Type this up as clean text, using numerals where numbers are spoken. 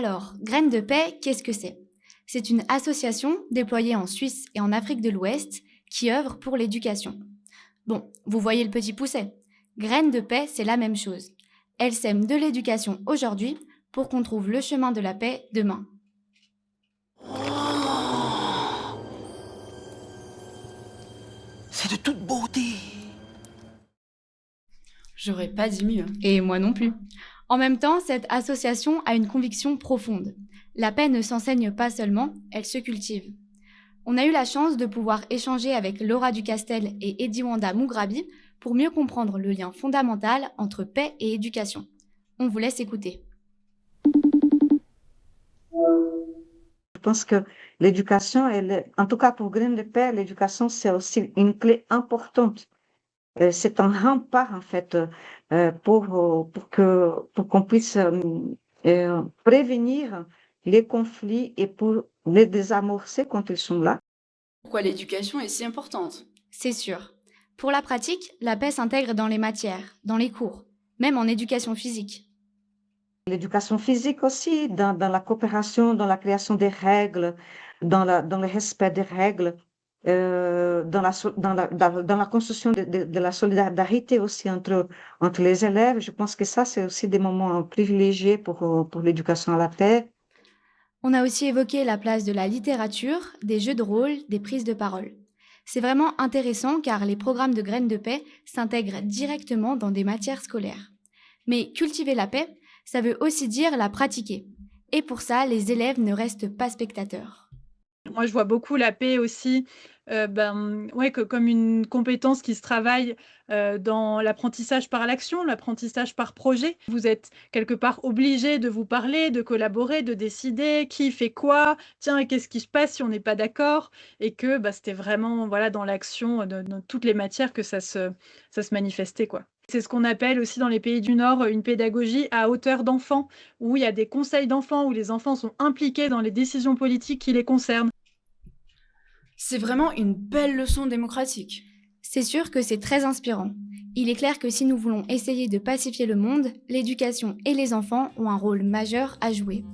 Alors, Graines de paix, qu'est-ce que c'est? C'est une association déployée en Suisse et en Afrique de l'Ouest qui œuvre pour l'éducation. Bon, vous voyez le petit pousset. Graines de paix, c'est la même chose. Elle sème de l'éducation aujourd'hui pour qu'on trouve le chemin de la paix demain. C'est de toute beauté. J'aurais pas dit mieux. Et moi non plus. En même temps, cette association a une conviction profonde. La paix ne s'enseigne pas seulement, elle se cultive. On a eu la chance de pouvoir échanger avec Laura Ducastel et Ediwanda Mugrabi pour mieux comprendre le lien fondamental entre paix et éducation. On vous laisse écouter. Je pense que l'éducation, en tout cas pour Graines de Paix, l'éducation, c'est aussi une clé importante. C'est un rempart, en fait, pour qu'on puisse prévenir les conflits et pour les désamorcer quand ils sont là. Pourquoi l'éducation est si importante? C'est sûr. Pour la pratique, la paix s'intègre dans les matières, dans les cours, même en éducation physique. L'éducation physique aussi, dans la coopération, dans la création des règles, dans le respect des règles, dans la construction de la solidarité aussi entre les élèves. Je pense que ça, c'est aussi des moments privilégiés pour l'éducation à la paix. On a aussi évoqué la place de la littérature, des jeux de rôle, des prises de parole. C'est vraiment intéressant car les programmes de Graines de paix s'intègrent directement dans des matières scolaires. Mais cultiver la paix, ça veut aussi dire la pratiquer. Et pour ça, les élèves ne restent pas spectateurs. Moi, je vois beaucoup la paix aussi, comme une compétence qui se travaille dans l'apprentissage par l'action, l'apprentissage par projet. Vous êtes quelque part obligé de vous parler, de collaborer, de décider qui fait quoi, tiens, et qu'est-ce qui se passe si on n'est pas d'accord, et que c'était vraiment dans l'action, dans toutes les matières que ça se manifestait, quoi. C'est ce qu'on appelle aussi dans les pays du Nord une pédagogie à hauteur d'enfant, où il y a des conseils d'enfants, où les enfants sont impliqués dans les décisions politiques qui les concernent. C'est vraiment une belle leçon démocratique. C'est sûr que c'est très inspirant. Il est clair que si nous voulons essayer de pacifier le monde, l'éducation et les enfants ont un rôle majeur à jouer.